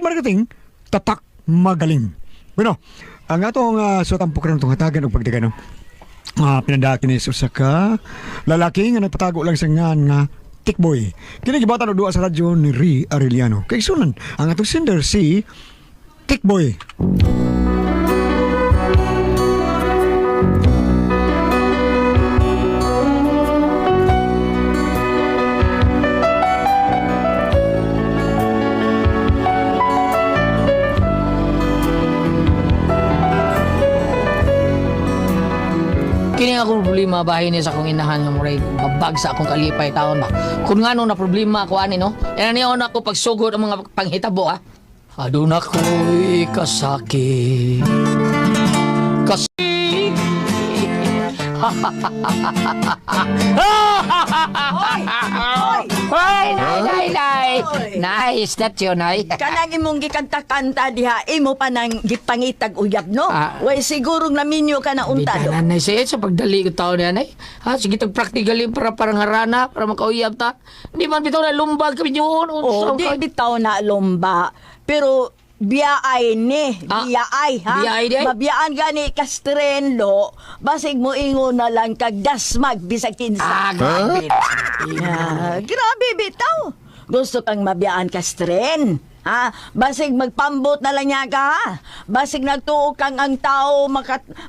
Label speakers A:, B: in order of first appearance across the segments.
A: Trade marketing, tatak magaling. Bueno, ang atong sutampok rin itong hatagan o pagdigan ng pinadaki ni usa ka lalaki nga nagpatago lang sa nga Tikboy. Kini gibatan og duwa sa radyo ni Ri Arellano. Kay sunan ang atong sender si Tikboy.
B: Kini akong problema bahay ni sa akong inahan nga muray babag sa akong kalipay taon ba. Kung nga na problema ako ani no. Yan niyo na ako pagsugod ang mga panghitabo ha. Aduna ko'y kasakit. Hoy, nay. Nice, that's you, nay.
C: Kanang imong gikanta-kanta diha, imo pa nang gipangitag uyab, no? Way sigurong naminyo ka na untado.
B: Bidanan, nay, sa pagdali ko taon yan, nay. Ha, sige, tag-practically para parang harana, para makauyab ta. Hindi man bitaw na lumbag kami yun.
C: Di bitaw na lomba. Pero biyaay ni, biyaay ha.
B: Biyaay di ay?
C: Mabiyaan gani kastrenlo, basig mo ingon na lang kag dasmag bisag kinsa.
B: Grabe.
C: Grabe bitaw. Gusto kang mabiyaan kastren. Ha? Basig magpambot na lang niya ka, ha? Basig nagtuo kang ang tao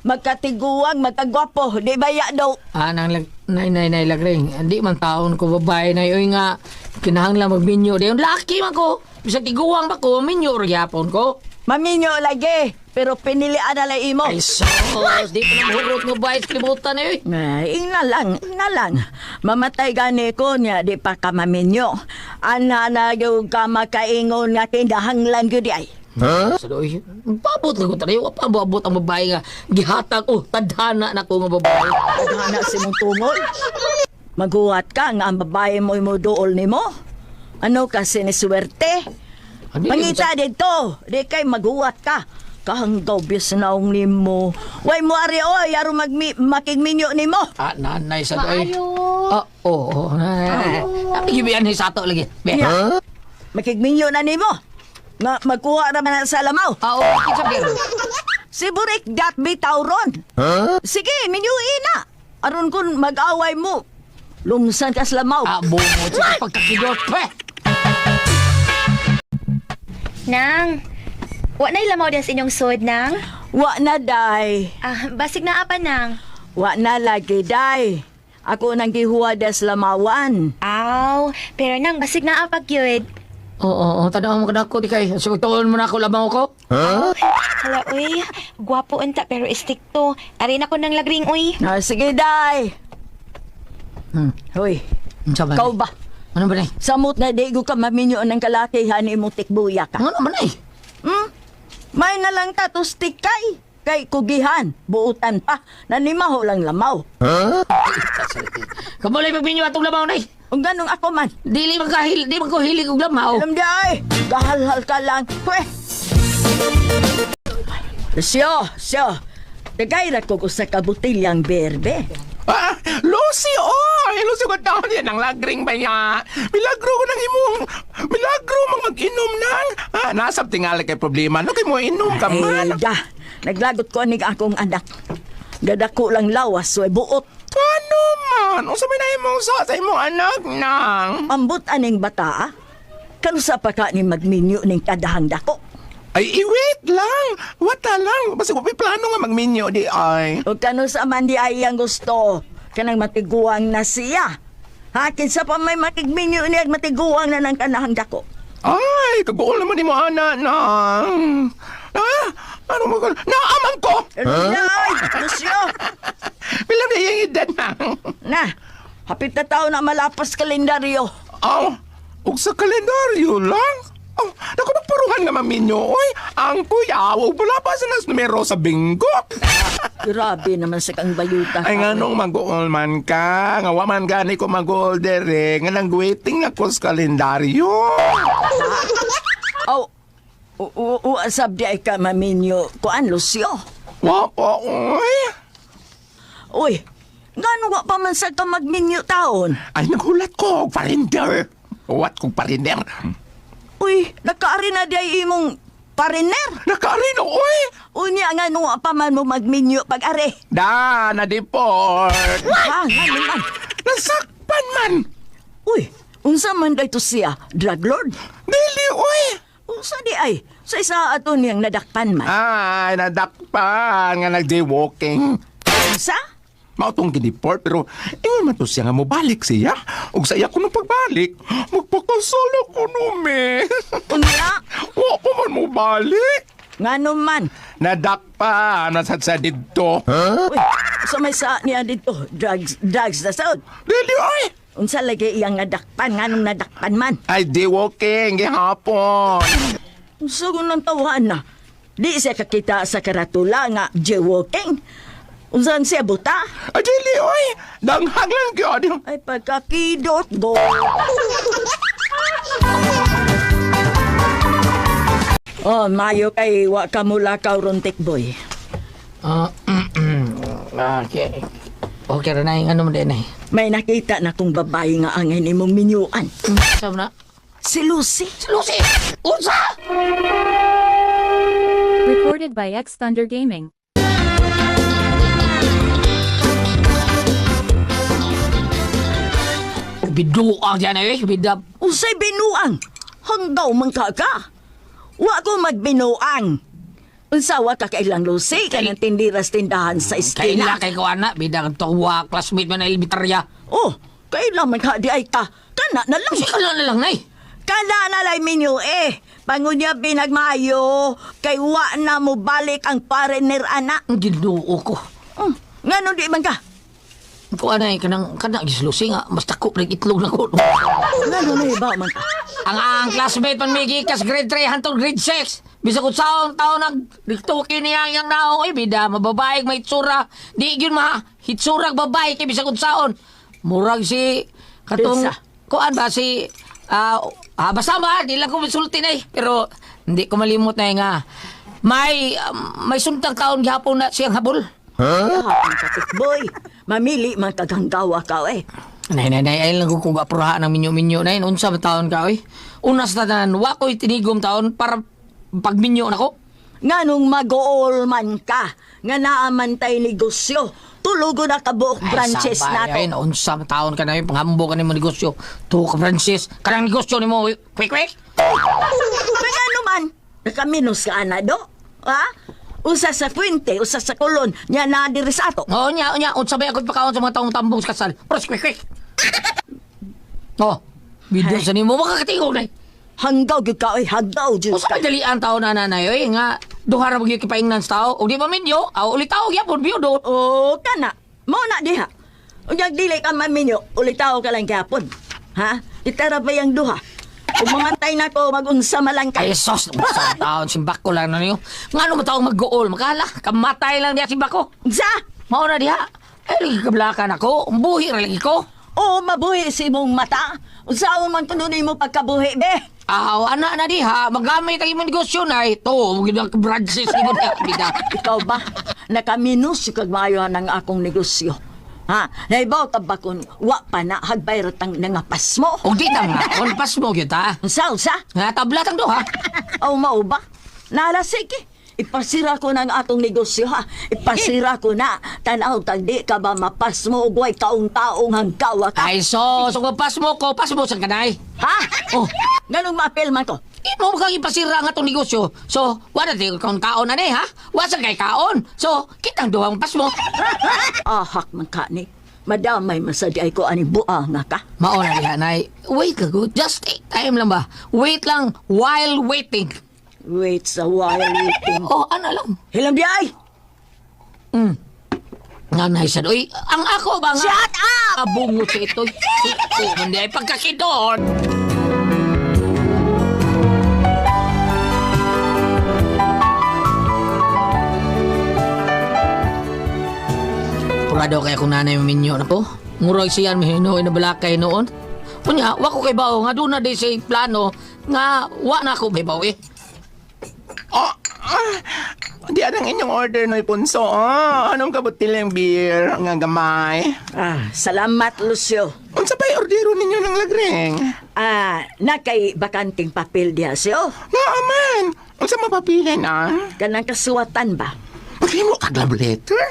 C: magkatiguang, magkagwapo. Di ba ya daw?
B: Nay, lagring. Hindi man taon ko babae na yun nga. Kinahanglan magminyo. Di yung laki man ko. Bisa tiguang ba ko, minyo yapon ko.
C: Maminyo lagi, pero pinilian na lang imo.
B: Ay, sos. Di ko na mahurot nga bayit kalimutan eh.
C: Ina lang. Mamatay gani ko niya, di pa ka maminyo. Ana na yung ka makaingon nga kindahanglan ko di ay.
B: Huh? Sadoy, babot lang ko tayo. Pababot ang babae nga. Gihatag, tadhana na ko nga babae.
C: Tadhana si mong tungol. Maguhat ka nga ang babae mo imuduol ni mo. Ano kasi ni swerte? Mangita dito, di kay maguhat ka. Kahanggaw bisnaong ni mo. Way mo ari oy, aron makigminyo ni mo.
B: Nanay sa doy. Oo. Napigibian ni sato lagi.
C: Huh? Makigminyo na ni mo. Nga magkuha naman sa lamaw.
B: Oo, sabi.
C: Si Burik dat bitaw ron. Sige, minyuin na. Aron kun mag-away mo. Lumsan ka sa lamaw.
B: Bumot sa pagkakidot.
D: Nang, wa na'y lamaw din sa inyong sod, Nang?
C: Wa na, day.
D: Basig na apa, Nang?
C: Wa na lagi, day. Ako nang gihuwad sa lamawan.
D: Aw, pero Nang, basig na apa, gyud.
B: Oo, tanaw mo ka na ako, di kay. Sugtuon mo na ako, lamaw ko.
D: Hala, uy. Gwapo unta, pero istikto. Arin ako ng lagring, uy.
C: Sige, day. Hoy, kau ba?
B: Ano ba na?
C: Samot na di ko ka maminyo ng kalakihan ni mong tikbuya ka.
B: Ano ba na?
C: May na lang tatos tikay. Kay kugihan, buutan pa. Nanimaho lang lamaw.
B: Kamulay pagminyo atong lamaw na.
C: Kung ganong ako man.
B: Di man ko hilig og lamaw.
C: Alam di ay, gahalhal ka lang. Pweh! Siyo. Tagayra ko sa kabutilyang berbe.
E: Lucy, Lucy ko taon yan ang lagring ba niya? Milagro ko ng imong, milagro mag-inom nang. Nasab tingali kay problema. Ano kay mo inom ka man?
C: Naglagot ko ni akong anak. Gadako lang lawas, so buot.
E: Ano man? O sabi na imong sa imong anak nang?
C: Ambot aning bata, kanusa pa ka ni magminyo ning kadahang dako.
E: Ay, wait lang. Wata lang. Basta ko plano nga magminyo di ay.
C: O kanusa man di ay ang gusto. Kanang matiguang na siya. Hakin sa pa may makigminyo niya matiguang na ng kanahang dako.
E: Ay, kagool naman ni mo anak nang. Ano mo ko? Naaman ko!
C: Ay, Lucio!
E: Bilang na yung edad nang.
C: Na, hapit na tao na malapas kalendaryo.
E: Ug sa kalendaryo lang? Naku, nagpuruhan nga maminyo, oy. Ang kuya, huwag pala pa sa nas numero sa bingo.
C: Grabe naman sa kang bayuta.
E: Ay, nga nung mag-uol man ka. Nga waman gani ko mag-uol dere. Nga nang waiting ako sa kalendaryo.
C: Uasab di ay ka maminyo. Kuan, Lucio?
E: Wapa, oy.
C: Uy, gano'n wa pa man sa ka magminyo taon?
E: Ay, naghulat ko, parinder. What kong parinder?
C: Uy, nakaari na di ay imong pariner.
E: Nakaari na, oy!
C: Unya nga nung pa man mo magminyo pag-ari.
E: Da, na-deport.
C: Ha, nga naman.
E: Nasakpan man.
C: Uy, unsa man day to siya, drug lord?
E: Dili, oy!
C: Unsa di ay? Sa isa ato niyang nadakpan man.
E: Ay, nadakpan nga nag-jaywalking.
C: Unsa?
E: Mautong gideport pero ingon man to siya nga mo balik siya. Ug sa iya ko nung pagbalik, magpakasal ako no, me.
C: Unya?
E: Wa ko man mo balik.
C: Nga naman.
E: Nadakpan nasad sa didto.
C: Uy, sa may sa niya dito, drugs na sound.
E: Dili, oy!
C: Unsa lagi iyang nadakpan, nga nung nadakpan man.
E: Ay, di walking, gihapon.
C: Unsa ko nang tawaan na? Di siya kakita sa karatula nga jaywalking. Unsan siya buta?
E: Ay, dili, oy! Danghag lang gyud.
C: Ay pagkakidot, bo. Oh, mayo kay wa ka mula ka rontik boy.
B: Okay. Okay rin na yung ano mo din eh.
C: May nakita na kong babae nga angin imong minyuan.
B: Sabi na,
C: Si Lucy.
B: si Lucy! Unsa!
F: Recorded by X Thunder Gaming.
B: Biduang dyan eh, bidab.
C: Unsay binuang? Hanggaw man ka ka. Wa ko magbinuang. Unsawa ka kailang Lucy kanang tindiras tindahan sa
B: Kaila
C: eskwela.
B: kay ko anak, bidang tuwa, classmate mo na elementarya.
C: Oh, kailang man ka di ay ka. Kana na lang.
B: Kasi kala na lang na eh.
C: Kana na lay minyo eh. Pangunya pinagmayo. Kay wa na mo balik ang parener anak.
B: Ang ginuo ko.
C: Ngano di man ka?
B: Ko anay, kanang gislusi nga, basta ko, nag-itlog na ko.
C: Ngano na iba man ka?
B: Ang classmate man may gikas grade 3 hantong grade 6. Bisa ko saong tao nagdiktuki niya yang naong ay bida mababae may itsura. Di gyud ma hitsurag babae kay bisa ko saon. Murag si katong
C: Pilsa.
B: kuan ba si basta ba di lang ko misulti na eh. Pero hindi ko malimot na nga may suntang taon gihapon na siyang habol.
C: Ang katikboy. Mamili man kaganggawa ka eh.
B: Nay, ay lang ko kung apurahan ng minyo-minyo na yun. Unsa ba taon ka, oy? Unas na tanan, wako'y tinigom taon para pagminyo na ko.
C: Nganong mag-ool man ka. Nga naaman tay negosyo. Tulogo na kabuok branches na to.
B: Ay, unsa ba taon ka na yun, panghambo ka na mo negosyo. Tuho ka, Francis. Kanang negosyo ni mo, quick.
C: Kaya naman, nakaminos ka na do. Ha? Usa sa Fuente, usa sa Colon, nya na diri sa ato.
B: Oo, unsa ba ako'y pakaon sa mga taong tambong sa kasal. Pros, quick. Oh, video sa ni mo, makakatingog na eh.
C: Hanggaw gyud ka oy, hanggaw gyud
B: Usa
C: ka.
B: ka dalian taon na nanay, oy, nga, duhara mo gyud kipaingnan sa tao. O di ba minyo, ulit tao, gyapon, biyo do.
C: Oh, kana. Mao na diha. Unyag dili ka maminyo, ulitaw ka lang gyapon. Ha? Itara ba yang duha? Kung mamantay na ko, mag-unsa malang ka.
B: Ay, sos, basta taon, simbak ko lang na niyo. Nga ano ba taong mag-goal? Makala, kamatay lang diya simbak ko.
C: Sa?
B: Mao na diha. Ay, lagi kablakan ako. Buhi ra lagi ko.
C: Oo, mabuhi si mong mata. Unsaon man kununin mo pagkabuhi, be?
B: Anak na diha. Magamit ang imong negosyo na ito. Magiging ang branches ni mo diha. Bida.
C: Ikaw ba? Nakaminos yung kagmayo ng akong negosyo. Ha? Naibaw ka ba kung wa pa na hagbayrat ang nangapas mo?
B: O di na nga. Konpas mo kita.
C: Unsa?
B: Nga tablat ang doha.
C: Aw mao ba? Nala sige. Ipasira ko ng atong negosyo ha. Ipasira ko na. Tanaw tag di ka ba mapas mo ugway taong-taong hanggawa ka.
B: Ay, sos. Kung pas mo ko, pas mo sa kanay.
C: Ha?
B: Oh.
C: Ganong mapil man ko.
B: Imo kang ipasira nga itong negosyo. So, wala di kong kaon na ha? Wasa kay kaon. So, kitang duwang pas mo.
C: Ahak man ka ni. Madamay masadi ay ko ani bua nga ka.
B: Mauna diha, nay. Wait ka, good. Just take time lang ba? Wait lang while waiting.
C: Wait sa while waiting.
B: Oh, ano lang.
C: Hilam di ay!
B: Nga naisad. Uy, ang ako ba nga?
C: Shut up!
B: Abungot sa ito. Ito, hindi ay pagkakidon. Purado kaya kung nanay maminyo na po. Murag siyan mahinoy na balakay noon. Kunya, wako kay bao nga doon na di sa plano nga wa na ako may bao eh.
E: Di anang inyong order no ipunso. Anong kabutil yung beer nga gamay?
C: Salamat, Lucio.
E: Unsa pa'y ordero ninyo ng lagring?
C: Nakay bakanting papel diha siyo.
E: Naaman! Unsa mapapilin
C: Kanang kasuwatan ba?
E: Maghimo ka love letter?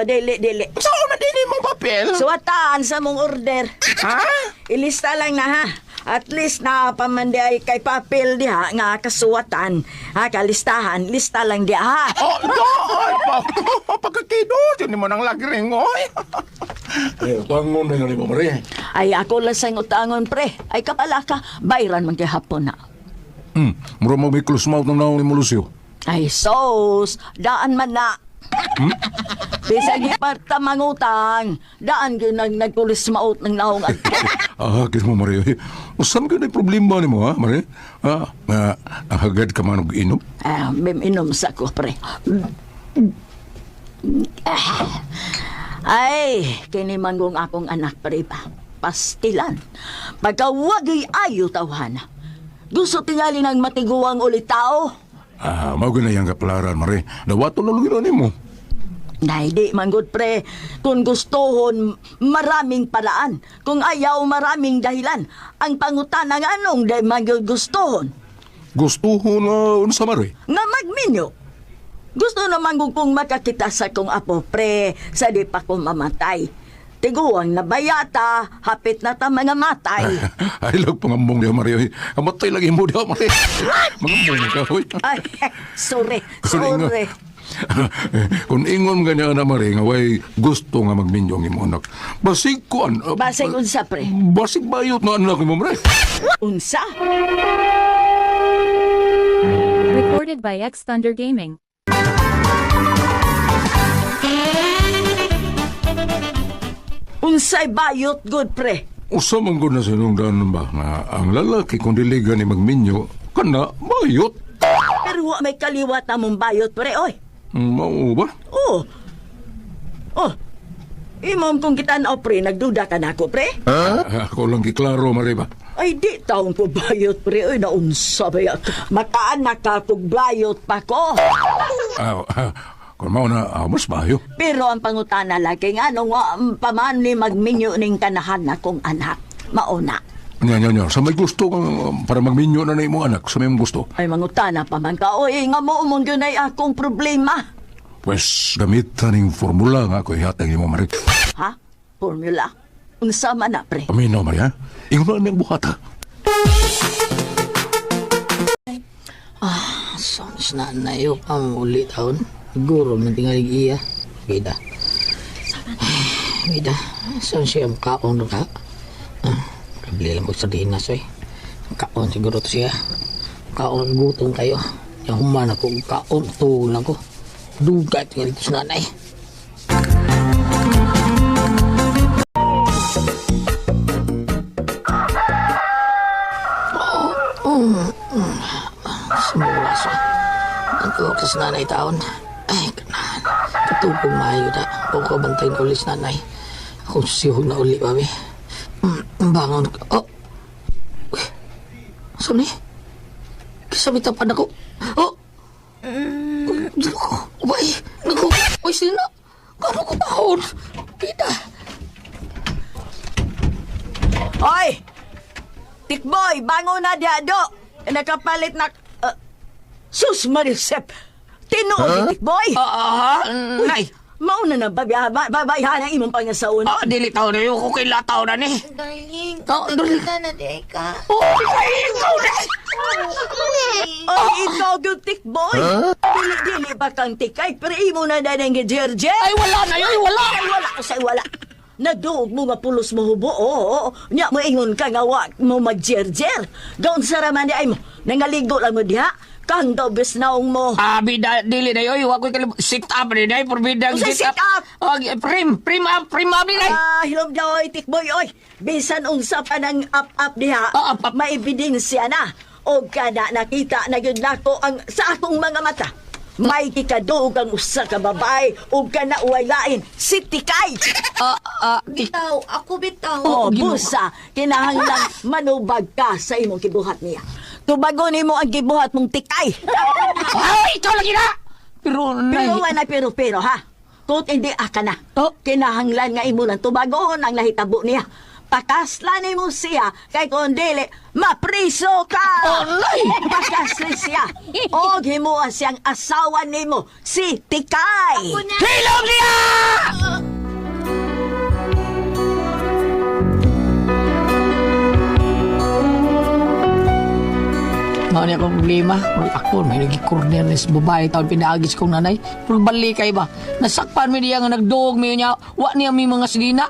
C: Dili.
E: Saan na din mong papel?
C: Suwatan sa mong order.
E: Ha?
C: Ilista lang na ha. At least na pamanday kay papel diha nga kasuwatan. Kalistahan, lista lang diha ha.
E: Doon! Pagkakido, yun mo ng lagring, oy.
G: Tangon na nga ni Mamari.
C: Ay ako lang sang utangon pre. Ay kapala ka, bayran man kay hapon na.
G: Mura mo may close mouth ng naong ni Lucio.
C: Ay sos, daan man na. Bisag iparta mangutang, daan gyud nagpulis maut ng naong at.
G: Kis mo, Mari. Saan ka na problema ni mo, ha, Mari? Hagad ka man og inom?
C: Inom sa ko, pre. Ay, kini man kong akong anak, pre ba? Pastilan. Pagkawagay ayo tawhana. Gusto tingali ng matiguang ulit tao.
G: Mao na yung kaplaran, Mari. Dawato na lugiran ni mo.
C: Nay, di man gud pre. Kung gustohon, maraming paraan. Kung ayaw, maraming dahilan. Ang pangutana nga anong di man gyud gustohon.
G: Gusto ko na unsa, Mari?
C: Nga magminyo. Gusto naman kong makakita sa kong apo, pre, sa di pa ko mamatay. Tiguang na bayata, hapit na ta mga matay.
G: Ay, lag pangambong niya, Mari. Amatay lagi mo diya, Mari. Mangambong na ka, hoy.
C: Ay, sorry.
G: Kung ingon ganyan na, Mari, nga way gusto nga magminyong imo anak. Basig ko,
C: Basig unsa, pre?
G: Basig bayot na anak mo, Mari.
C: Unsa?
F: Recorded by X Thunder Gaming.
C: Unsay bayot, good pre?
G: Usa man gud na sinungdan ba nga ang lalaki kung diligan ni magminyo kana bayot.
C: Pero wa may kaliwat na mong bayot, pre, oy.
G: Mao ba?
C: Oh. Imam kung kita na, pre, nagduda ka na ako, pre?
G: Ako lang giklaro, Mari ba?
C: Ay, di taong ko bayot, pre. Ay, naunsa ba yan? Makaanak ka kung bayot pa ko.
G: Kung mao na, mas bayo.
C: Pero ang pangutana lagi nga, nung paman ni magminyo ning kanahan na kong anak. Mauna.
G: Nya. Sa may gusto kang para magminyo na mo anak, sa may gusto.
C: Ay, mangutana pa man ka. Oy, nga mo umong yun ay akong problema.
G: Pues, gamitan ng formula nga ako ihatag mo, Mari.
C: Ha? Formula? Unsa man na, pre?
G: Aminaw, Mari, ha? Ingon na niyang buhata.
B: Sounds na nayo pa muli taon. Siguro man tingalig iya. Bida. Saan siya makaon na ka? Kabili lang ko sa dinas, eh. Kaon siguro to siya. Kaon, gutom kayo. Yung human ako, kaon, tuwag lang ko. Dugat nga dito sa nanay. Sumulaso. Ang tuwag sa nanay taon. Ay, kanahan. Katupong maayo na. Huwag ko bantayin ko ulit sa nanay. Ako sihog na uli, babi. Bangon ka. Oh! Uy! Saan ni? Kasabita pa na ko. Oh! Naku! Uy, sila! Kano ko taon? Pita!
C: Hoy! Tikboy, bango na diado! Nakapalit na... Sus Marisep! Tinuod ni Tikboy!
B: Nay!
C: Mauna na babayhan ang imong pangasaon.
B: Dili taon na yun. Kung kaila taon na ni.
D: Darling,
B: Darling.
D: kita na di ka.
B: Ikaw na!
C: Ay, ikaw yung Tikboy! Dili ba kang tikay? Pero imo na na ng Jerje?
B: Ay, wala na yun! Wala!
C: Ay, wala ko sa'yo, wala. Naduog mo nga pulos mo hubo, oo. Nya mo ingon ka nga wak mo mag-jerjer. Gaon sa raman di ay mo. Nangaligo lang mo diha. Kang daw besnaong mo.
B: Bida, dili na yun. Huwag ko sit up rin ay. Porbidang
C: Usay sit up?
B: Prim up din ay.
C: Hilom daw ay Tikboy, oy. Bisan unsa pa ng up diha.
B: Up.
C: Maibidensya na. O kada nakita na yun nako ang sa akong mga mata. May kikadug ang usa ka babae o ka na uwalain si Tikay.
D: Bitaw, ako bitaw.
C: Busa, kinahanglan manubag ka sa imong kibuhat niya. Tubago nimo ang gibuhat mong Tikay.
B: Ay, ikaw lagi na! Pero,
C: Pero wala pero ha. Kung hindi ka na. Kinahanglan nga imo lang tubagon ang nahitabo niya. Pakaslan mo siya kay kung dili mapriso ka.
B: Alay!
C: Pakaslan siya. O himuha siyang asawa nimo si Tikay.
B: Hilom niya! Mao ni akong problema. Ako, may nag-corner na sa babae taon pinaagis kong nanay. Pero balikay ba? Nasakpan mi niya nga nagduog mi niya. Wa niya mi mga sinina.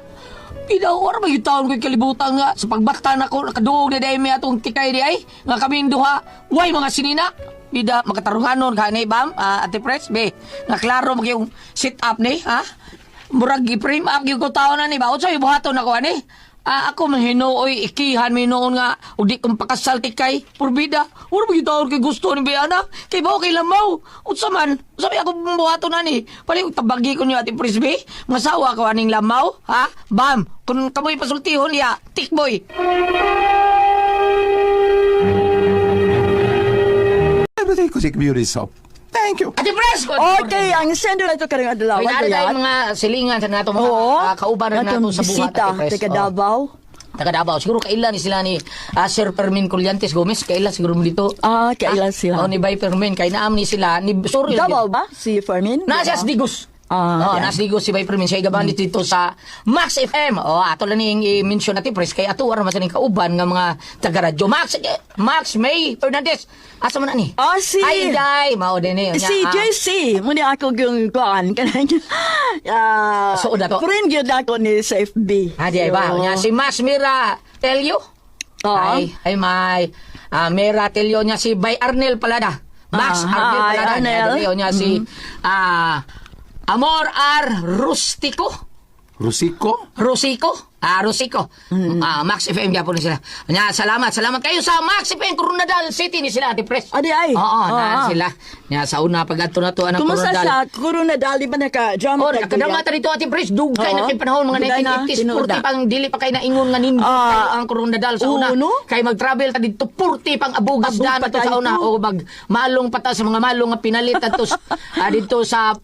B: Pinawar ba yung taon ko'y kalibutan nga. Sa pagbaktan ako, nakaduog na dahil may atong Tikay di ay. Nga kaming duha. Way mga sinina. Bida, makatarunganon ka ni Bam, Ate Pres, be. Nga klaro mag yung sit up ni, ha? Murag i-frame up yung taon na ni ba? O sa'yo buhaton ako, ani? Ako mahinooy, ikihan may noon nga, o di kong pakasal Tikay, purbida. Uro ba yung taon kay gusto ni Bayana? Kay ba kay lamaw? O saman, sabi ako buhaton na ni. Pali, tabagi ko niyo Ate Pres, be. Masawa ko aning lamaw, ha? Bam, kung kamoy pasultihon niya, tikboy.
E: Everything ko si beauty soap. Thank you.
B: Ate Pres!
C: Okay, ang sendo na ito karang adlaw.
B: Ay, naalala yung mga silingan sa nato, mga
C: Oo.
B: kauban na nato sa buhat, Ate Pres.
C: Taga
B: Oo.
C: Davao.
B: Taga Davao. Siguro kailan sila ni Sir Fermin Colliantes Gomez. Kailan siguro mo dito.
C: Kailan sila?
B: O ni Bay Fermin. Kay naam ni sila. Sorry.
C: Davao ba? Si Fermin?
B: Nasa Digos. Nasa Digos si Bay Fermin. Siya igaban dito sa Max FM. Ato lang yung i-mention natin, Pres. Kaya ato waran masaling kauban ng mga taga-radyo. Max May Fernandez. Asa mo na ni?
C: Si...
B: Hi, Day. Mao din eh.
C: Si JC, muna ako yung kuan.
B: So, dato?
C: Friend yun ako ni sa FB.
B: Di ay ba? Nya si Max Mira Telio. Ay may Mira Telio niya si Bay Arnel Palada. Max Arnel Palada.
C: Arnel.
B: Telio niya si Amor R. Rustico.
G: Rosico?
B: Rosico. Max FM yapon ni sila. Nya salamat kayo sa Max FM Coronadal City ni sila Ate Pres.
C: Adi ay.
B: Na sila. Nya sa una pag-adto na to ang
C: Kumusta
B: Coronadal.
C: sa Coronadal ba naka-drama?
B: Nakadamata dito Ate Pres. Dugay na kay panahon mga
C: Dugay na,
B: 1980s.
C: tinuod
B: Purti
C: na.
B: pang dili pa kay naingon nga nindot kayo ang Coronadal sa una.
C: no?
B: Kay mag-travel ta dito purti pang abugas
C: Abog
B: na
C: pa
B: to sa
C: tayo.
B: una o malong pata sa mga malong nga pinalit atos dito sa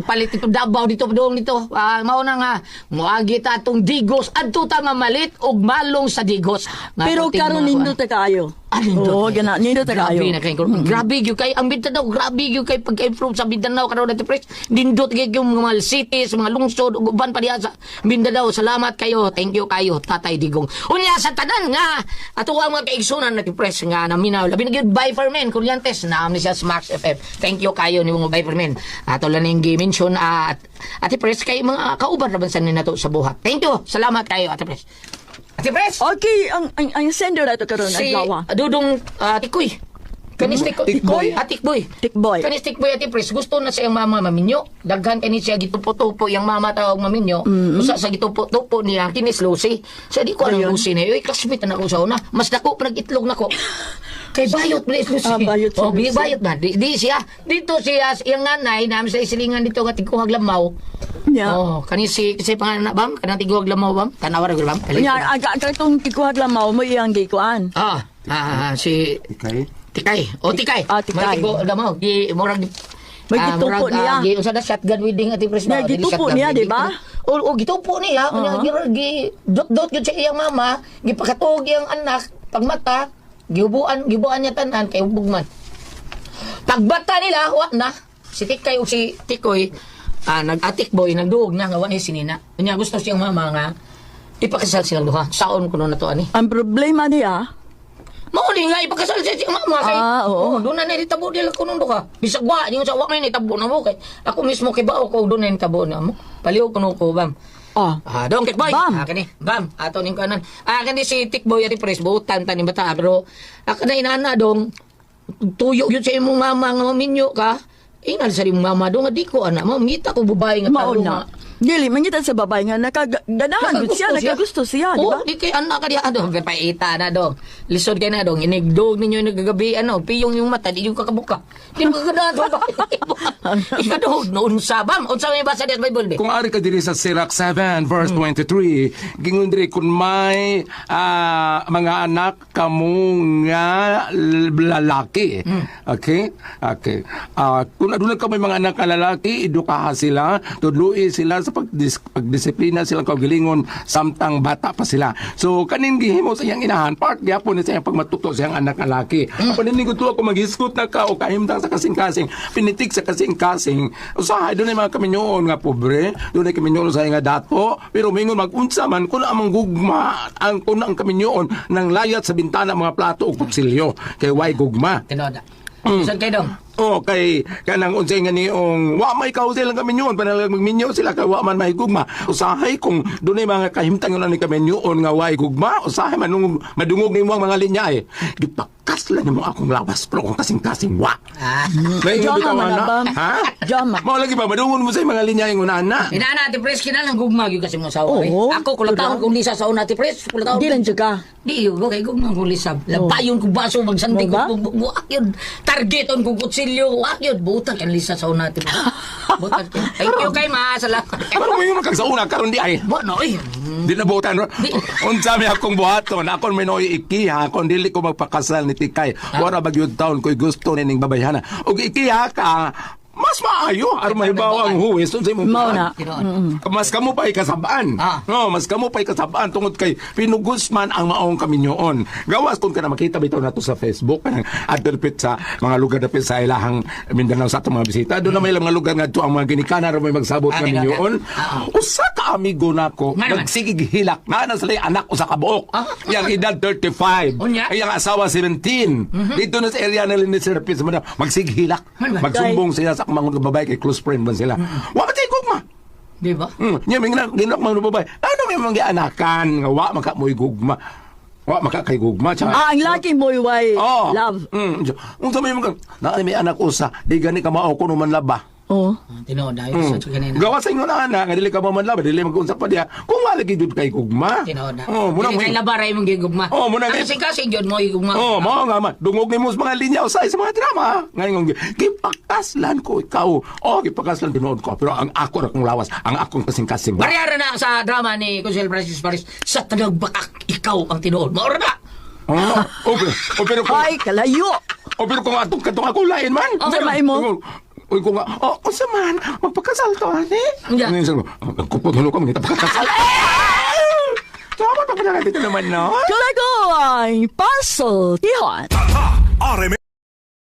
B: palit dito Davao dito doong dito. Mao na nga moagi ta atong Digos adto ta mamalit og malong sa Digos. Nga
C: Pero
B: puting
C: karon
B: mga
C: nindot ta kayo.
B: nindot.
C: Oo, gana nindot ta kayo.
B: Grabe na kay grabe gyud kay ang Mindanao, grabe gyud kay pagka-improve sa Mindanao karon Ate Pres. Nindot gyud yung mga cities, mga lungsod ug uban pa diha sa Mindanao. Salamat kayo. Thank you kayo Tatay Digong. Unya sa tanan nga ato ang mga kaigsunan Ate Pres nga naminaw. Labi na gyud Bay Fermin Colliantes na ni siya sa Max FM. Thank you kayo ni mga Bay Fermin. Ato lang ning gi-mention Ate Pres kay mga kauban ra bansan ni nato sa buhat. Thank you. Salamat kayo Ate Pres. Ate Pres.
C: Okay, ang sender na ito karon
B: Si
C: adlaw.
B: Dudong Tikoy. Kanis Tikboy. Tikboy.
C: Tikboy.
B: Kanis Tikboy Ate Pres. Gusto na siyang mama maminyo. Daghan kani siya gitupo-tupo yung mama tawag maminyo. Usa sa gitupo-tupo niya kinis Lucy. Sa di ko alam Lucy na. Uy, classmate na ako sa una. Mas dako pa nag-itlog nako. Kay bayot ba Lucy?
C: Bayot si Lucy.
B: Bayot na. Di siya. Dito siya, yung nanay, namin sa isilingan dito nga tiguhag lamaw.
C: Yeah.
B: Kanis kasi pangalan na bam? Kanang tiguhag lamaw bam? Tanawar ko bam?
C: Nya aga katong tikuhag lamaw mo iyang gikuan.
B: Si
G: Okay.
B: Tikay. Tikay.
C: Tikay.
B: Matigo mo. Murag
C: May gitupo niya.
B: Usa na shotgun wedding Ate Pres.
C: May gitupo niya, di ba?
B: Gitupo niya. Dot yun sa iyang mama. Gipakatog iyang anak. Pagmata. Gibuan niya tanan kay ubog man. Pagbata nila, wa na. Si Tikay o si Tikoy, nag-atikboy, nagduog na nga wa ni sinina. Kanya gusto siyang mama nga ipakasal silang duha. Saon ko na to ani.
C: Ang problema niya,
B: Mauli nga ipakasal siya siyang mama kay.
C: oo.
B: Doon na nitabo nila ko nung duha. Bisag wa, di mo sa wa may nitabo na mo kay. Ako mismo kay bao ko doon na nitabo na mo. Paliw ko nung ko bam. Dong Tikboy.
C: Bam.
B: Kani, bam. Ato ning kanan. Kani si Tikboy Ate Pres buutan ta ni bata pero kana inana dong tuyo yun sa imong mama nga minyo ka. Ingal sa imong mama dong di ko ana. Mamita ko babae nga talo
C: Mauna.
B: nga.
C: Dili, mangita sa babae nga nakaganahan gud siya, nakagusto siya, di ba?
B: Oh, di kay anak ka diya dong, paita na dong. Lisod kay na dong, inigdog ninyo nagagabi piyong yung mata di yung kakabuka. Di mo kagana to. Ikadog noon sabam, unsa may basa diya sa Bible be?
E: Kung ari ka diri sa Sirach 7 verse 23, gingon diri kun may mga anak kamo nga lalaki. Okay? Okay. Kung aduna ka may mga anak ka lalaki, edukaha sila, tudloi sila sa pagdisiplina silang kaugalingon samtang bata pa sila. So kaning gihimo sa iyang inahan, part gyapon ni sa iyang pagmatuto sa iyang anak lalaki. Paninig ko ako maghiskot na ka o kahimtang sa kasing-kasing, pinitik sa kasing-kasing. Usahay doon ay mga kaminyoon nga pobre, doon ay kaminyoon sa nga dato, pero mingon mag-unsa man kung amang gugma ang kung ang kaminyoon nang layat sa bintana mga plato o kutsilyo kay way gugma.
B: Tinoda. Lisod kay dong.
E: Oh, kay kanang unsay nga niong wa may kausa lang kami nyon panalag magminyo sila kay wa man may gugma. Usahay kung dunay mga kahimtang na ni kami nyon nga way gugma, usahay manung madungog nimo ang mga linya eh. Gipakas lang nimo akong lawas pero kung kasing-kasing wa. Naingon
C: Jama
E: bitaw
C: man,
E: ana.
C: Abang.
E: Ha?
C: Jama.
E: Mao lagi ba madungog mo sa mga linya yung una.
B: Ina ti pres kina lang gugma gyud kasi mo sawa.
C: Oo.
B: Ako kulataon kung lisa sa una ti pres, kulataon.
C: Di lang juga.
B: Di yun, kay gugma kung lisa. Labayon ko baso magsandig
C: Diba?
B: ko buak yun. Targeton ko kutsilyo, wak yun. Butak yan lisa sa una ti pres. Butak yun. Thank you kay ma, salamat.
E: Ano mo yung sa una karon di ay?
B: Bo no eh.
E: Di na butan. Unsa mi akong buhaton, akon may noy ikiha, kung dili ko magpakasal ni Tikay. Wala bagyud taon ko'y gusto ning babayhana. Og ikiha ka, mas maayo aron mahibaw ang huwes unsay mo.
C: Mao na.
E: Mas kamo pa'y kasabaan.
B: Ah.
E: No, mas kamo pa'y kasabaan tungod kay pinugos man ang maong kaminyoon. Gawas kung kana makita bitaw nato sa Facebook kanang adverpit sa mga lugar dapit sa ilahang Mindanao sa atong mga bisita. Doon na may mga lugar ngadto ang mga ginikanan ro may magsabot
B: Ah,
E: kaminyoon. Usa ka amigo nako
B: Nga naman.
E: nagsigig hilak na sila anak usa ka buok. Yang edad 35.
B: Unya?
E: Ay ang asawa 17. Dito na sa area na linis sa Rapid magsigig hilak.
B: Nga naman.
E: Magsumbong sila sa mga babae kay close friend man sila. Wa ba tayo gugma?
B: Di ba?
E: Nya may ginak mga babae. Ano may mga anakan nga wa makamoy gugma. Wa makakay gugma.
C: Ang laki mo way love.
E: Unsa may mga na may anak usa, di gani ka mao kuno man laba.
C: Oh.
B: Tinoda yun sa kanina.
E: Gawa sa inyo na anak, nga dili ka man laba, dili mag-usap pa diha. Kung wala gid jud kay gugma.
B: Tinoda.
E: Oh, muna
B: Dili
E: mo.
B: kay labaray mong gigugma.
E: Oh, muna kay-
B: Kasi jud mo gigugma.
E: Oh, mao nga man. Dungog nimo sa mga linya usay sa mga drama. Ngayon gipakaslan ko ikaw. Oh, gipakaslan tinuod ko. Pero ang ako ra kong lawas, ang akong kasing-kasing.
B: Bariyara na sa drama ni Consuelo Francis Paris sa tanang bakak ikaw ang tinuod. Maura na.
E: Oh, pero kung
C: Ay, kalayo.
E: pero kung atong ako lain man.
C: Unsa may mo?
E: Uy, kung unsa man, magpakasal to, ani?
B: Ya.
E: Ngayon sabi ko, kupot hulo ka, mangita pagkakasal. Tama pa pala natin ito naman, no?
C: Kalagoy, puzzle, tihon.
H: Tata, RMN